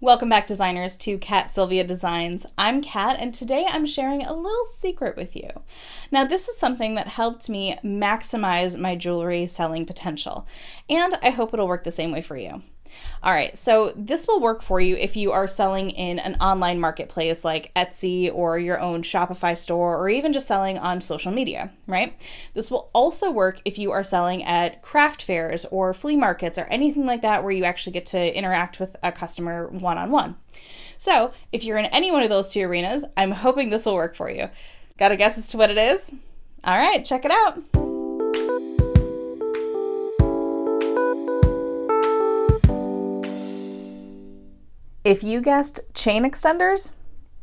Welcome back, designers, to Silvia Designs. I'm Kat, and today I'm sharing a little secret with you. Now, this is something that helped me maximize my jewelry selling potential, and I hope it'll work the same way for you. All right, so this will work for you if you are selling in an online marketplace like Etsy or your own Shopify store, or even just selling on social media, right? This will also work if you are selling at craft fairs or flea markets or anything like that where you actually get to interact with a customer one-on-one. So if you're in any one of those two arenas, I'm hoping this will work for you. Got a guess as to what it is? All right, check it out. If you guessed chain extenders,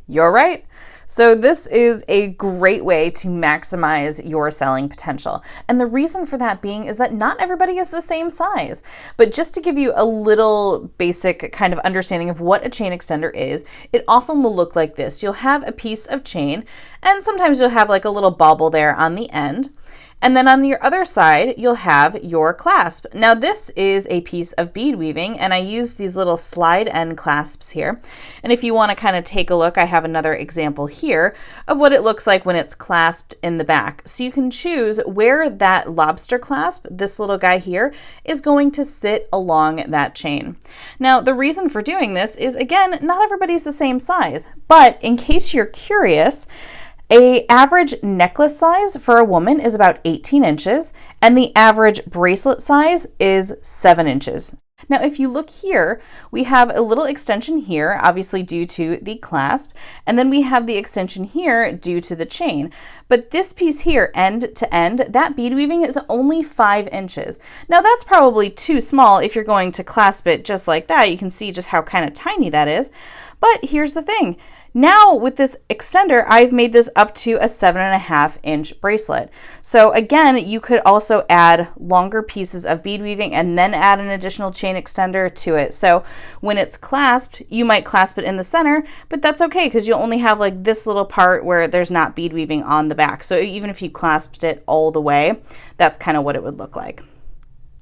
you're right. So this is a great way to maximize your selling potential. And the reason for that being is that not everybody is the same size. But just to give you a little basic kind of understanding of what a chain extender is, it often will look like this. You'll have a piece of chain, and sometimes you'll have like a little bauble there on the end. And then on your other side, you'll have your clasp. Now this is a piece of bead weaving, and I use these little slide end clasps here. And if you want to kind of take a look, I have another example here of what it looks like when it's clasped in the back. So you can choose where that lobster clasp, this little guy here, is going to sit along that chain. Now the reason for doing this is, again, not everybody's the same size, but in case you're curious, an average necklace size for a woman is about 18 inches, and the average bracelet size is 7 inches. Now, if you look here, we have a little extension here, obviously due to the clasp, and then we have the extension here due to the chain. But this piece here, end to end, that bead weaving is only 5 inches. Now, that's probably too small if you're going to clasp it just like that. You can see just how kind of tiny that is. But here's the thing. Now with this extender, I've made this up to a 7.5 inch bracelet. So again, you could also add longer pieces of bead weaving and then add an additional chain extender to it. So when it's clasped, you might clasp it in the center, but that's okay because you'll only have like this little part where there's not bead weaving on the back. So even if you clasped it all the way, that's kind of what it would look like.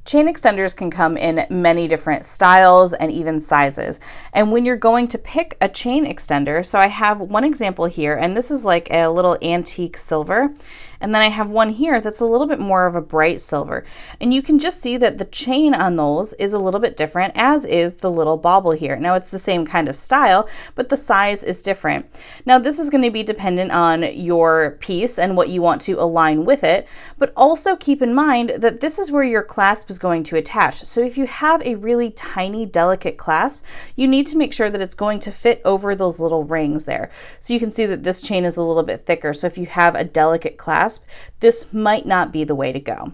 Chain extenders can come in many different styles and even sizes. And when you're going to pick a chain extender, so I have one example here, and this is like a little antique silver. And then I have one here that's a little bit more of a bright silver. And you can just see that the chain on those is a little bit different, as is the little bauble here. Now it's the same kind of style, but the size is different. Now this is going to be dependent on your piece and what you want to align with it, but also keep in mind that this is where your clasp is going to attach. So if you have a really tiny, delicate clasp, you need to make sure that it's going to fit over those little rings there. So you can see that this chain is a little bit thicker. So if you have a delicate clasp, this might not be the way to go.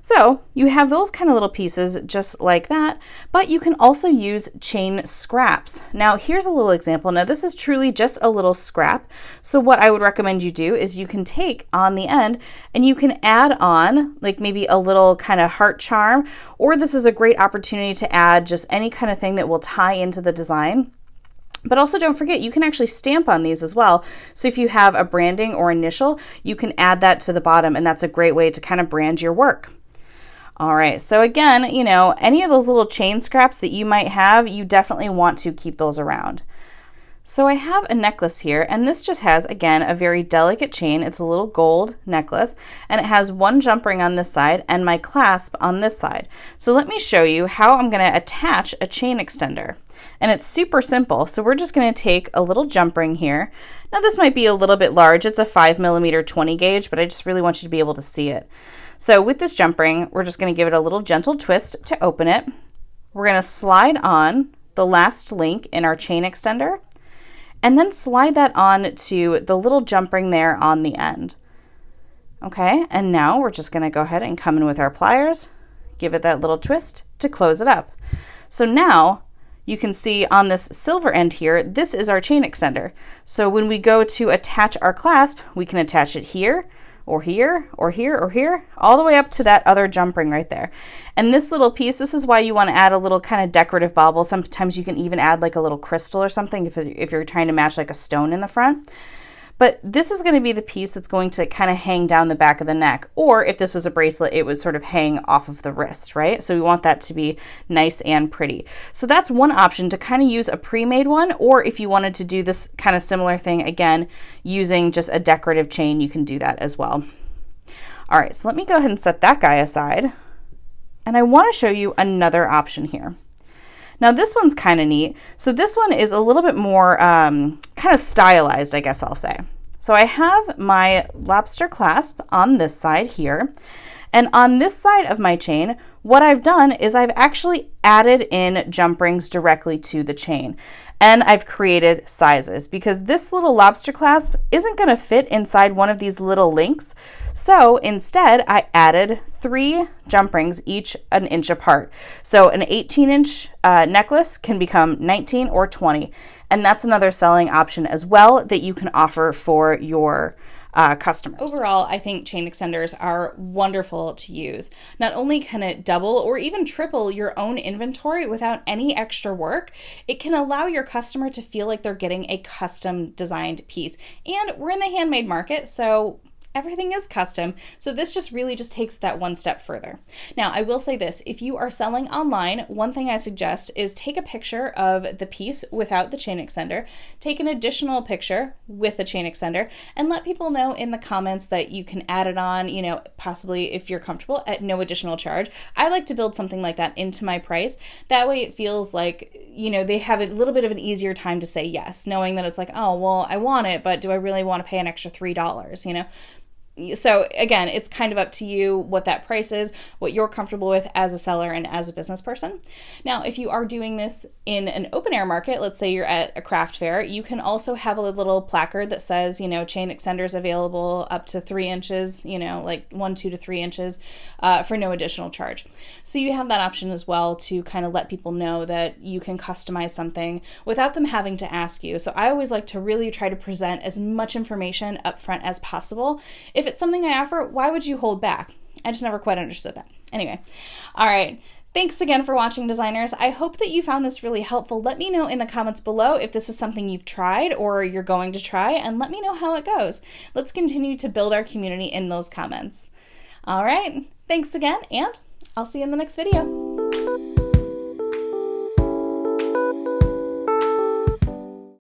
So you have those kind of little pieces just like that, but you can also use chain scraps. Now here's a little example. Now this is truly just a little scrap. So what I would recommend you do is you can take on the end and you can add on like maybe a little kind of heart charm, or this is a great opportunity to add just any kind of thing that will tie into the design. But also don't forget, you can actually stamp on these as well. So if you have a branding or initial, you can add that to the bottom, and that's a great way to kind of brand your work. All right, so again, you know, any of those little chain scraps that you might have, you definitely want to keep those around. So I have a necklace here, and this just has, again, a very delicate chain. It's a little gold necklace, and it has one jump ring on this side and my clasp on this side. So let me show you how I'm going to attach a chain extender. And it's super simple. So we're just going to take a little jump ring here. Now this might be a little bit large. It's a 5mm 20 gauge, but I just really want you to be able to see it. So with this jump ring, we're just going to give it a little gentle twist to open it. We're going to slide on the last link in our chain extender, and then slide that on to the little jump ring there on the end. Okay, and now we're just going to go ahead and come in with our pliers, give it that little twist to close it up. So now you can see on this silver end here, this is our chain extender. So when we go to attach our clasp, we can attach it here, or here, or here, or here, all the way up to that other jump ring right there. And this little piece, this is why you want to add a little kind of decorative bauble. Sometimes you can even add like a little crystal or something if you're trying to match like a stone in the front. But this is going to be the piece that's going to kind of hang down the back of the neck. Or if this was a bracelet, it would sort of hang off of the wrist, right? So we want that to be nice and pretty. So that's one option, to kind of use a pre-made one, or if you wanted to do this kind of similar thing, again, using just a decorative chain, you can do that as well. All right, so let me go ahead and set that guy aside. And I want to show you another option here. Now this one's kind of neat. So this one is a little bit more kind of stylized, I guess I'll say. So I have my lobster clasp on this side here. And on this side of my chain, what I've done is I've actually added in jump rings directly to the chain. And I've created sizes because this little lobster clasp isn't going to fit inside one of these little links. So instead, I added 3 jump rings, each an inch apart. So an 18-inch necklace can become 19 or 20. And that's another selling option as well that you can offer for your customers. Overall, I think chain extenders are wonderful to use. Not only can it double or even triple your own inventory without any extra work, it can allow your customer to feel like they're getting a custom designed piece. And we're in the handmade market, so everything is custom. So this just really just takes that one step further. Now, I will say this, if you are selling online, one thing I suggest is take a picture of the piece without the chain extender, take an additional picture with the chain extender, and let people know in the comments that you can add it on, you know, possibly if you're comfortable, at no additional charge. I like to build something like that into my price. That way it feels like, you know, they have a little bit of an easier time to say yes, knowing that it's like, oh, well, I want it, but do I really want to pay an extra $3, you know? So again, it's kind of up to you what that price is, what you're comfortable with as a seller and as a business person. Now, if you are doing this in an open air market, let's say you're at a craft fair, you can also have a little placard that says, you know, chain extenders available up to 3 inches, you know, like 2 to 3 inches for no additional charge. So you have that option as well to kind of let people know that you can customize something without them having to ask you. So I always like to really try to present as much information up front as possible. If it's something I offer, why would you hold back? I just never quite understood that. Anyway, all right. Thanks again for watching, designers. I hope that you found this really helpful. Let me know in the comments below if this is something you've tried or you're going to try, and let me know how it goes. Let's continue to build our community in those comments. All right. Thanks again, and I'll see you in the next video.